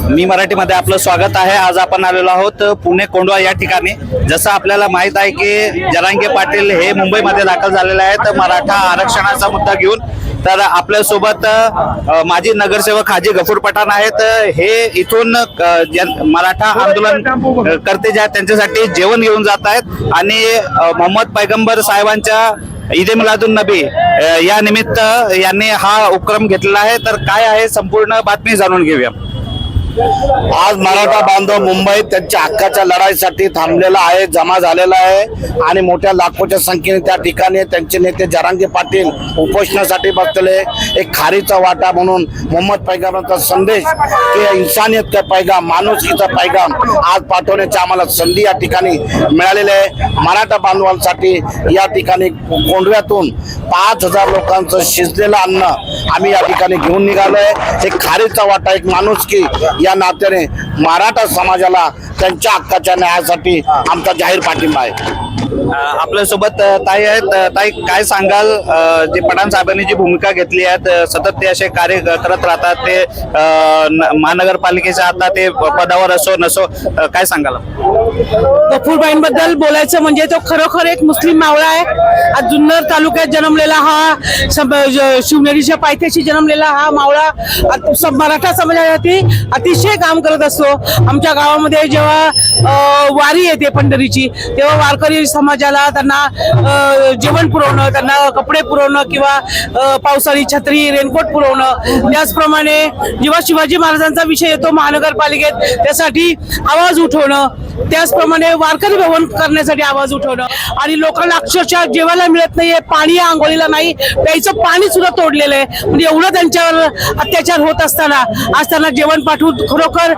मी मराठीमध्ये आपलं स्वागत आहे। आज आपण आलेलो आहोत पुणे कोंढवा या ठिकाणी। जसं आपल्याला माहित आहे की जरांगे पाटील हे मुंबईमध्ये दाखल झालेले आहेत मराठा आरक्षणाचा मुद्दा घेऊन। तर आपल्या सोबत माजी नगरसेवक हाजी गफूर पठाण आहेत। हे इथून मराठा आंदोलन करते जे आहेत त्यांच्यासाठी जेवण घेऊन जात आहेत आणि मोहम्मद पैगंबर साहेबांच्या ईद मिलादुन नबी या निमित्त यांनी हा उपक्रम घेतलेला आहे। तर काय आहे संपूर्ण बातमी जाणून घेऊया। आज मराठा बांधव मुंबईत त्यांच्या हक्काच्या लढाईसाठी थांबलेला आहे, जमा झालेला आहे आणि मोठ्या लाखोच्या संख्येने त्या ठिकाणी त्यांचे नेते जरांगे पाटील उपोषणासाठी बसलेले। एक खारीचा वाटा म्हणून मोहम्मद पैगंबरांचा संदेश की इंसानियत का पैगाम, माणुसकीचा पैगाम आज पाठवण्याची आम्हाला संधी या ठिकाणी मिळालेली आहे। मराठा बांधवांसाठी या ठिकाणी कोंढव्यातून 5000 लोकांचं शिजलेलं अन्न आम्ही या ठिकाणी घेऊन निघालोय। एक खारीचा वाटा, एक माणुसकी या नात्याने मराठा समाजाला त्यांच्या हक्काच्या न्यायासाठी आमचा जाहीर पाठिंबा आहे। आपल्या सोबत ताई आहेत। ताई, काय सांगाल जे पठाण साहेबांनी जी भूमिका घेतली आहे, सतत ते असे कार्य करत राहतात, ते महानगरपालिकेच्या आता ते पदावर असो नसो, काय सांगाल? गफूरबाईंबद्दल बोलायचं म्हणजे तो खरोखर एक मुस्लिम मावळा आहे। आज जुन्नर तालुक्यात जन्मलेला हा शिवनेरीच्या पायथ्याशी जन्मलेला हा मावळा मराठा समाजासाठी अतिशय काम करत असतो। आमच्या गावामध्ये जेव्हा वारी येते पंढरीची, तेव्हा वारकरी समाजाला त्यांना जेवण पुरवणं, त्यांना कपडे पुरवणं किंवा पावसाळी छत्री रेनकोट पुरवणं। त्याचप्रमाणे जेव्हा शिवाजी महाराजांचा विषय येतो महानगरपालिकेत, त्यासाठी आवाज उठवणं, त्याचप्रमाणे वारकरी भवन करण्यासाठी आवाज उठवणं आणि लोकांना अक्षरशः जेवायला मिळत नाहीये, पाणी आंघोळीला नाही, प्यायचं पाणी सुद्धा तोडलेलं आहे। म्हणजे एवढं त्यांच्यावर अत्याचार होत असताना आज त्यांना जेवण पाठवून खरोखर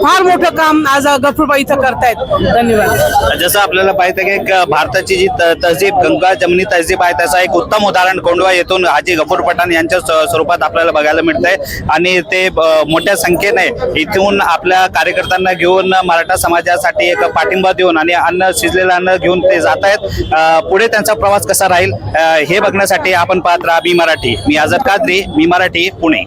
फार मोठं काम आज गफूरबाई इथं करतायत। धन्यवाद। जसं आपल्याला माहिती आहे की भारताची जी तहजीब, गंगा जमनी तहजीब आहे, त्याचा एक उत्तम उदाहरण कोंढवा येथून हाजी गफूर पठाण यांच्या स्वरूपात आपल्याला बघायला मिळतंय आणि ते मोठ्या संख्येने इथून आपल्या कार्यकर्त्यांना घेऊन मराठा समाजासाठी एक पाठिंबा देऊन आणि अन्न, शिजलेलं अन्न घेऊन ते जात आहेत। पुढे त्यांचा प्रवास कसा राहील हे बघण्यासाठी आपण पाहत राहा मी मराठी। मी आझाद कादरी, मी मराठी, पुणे।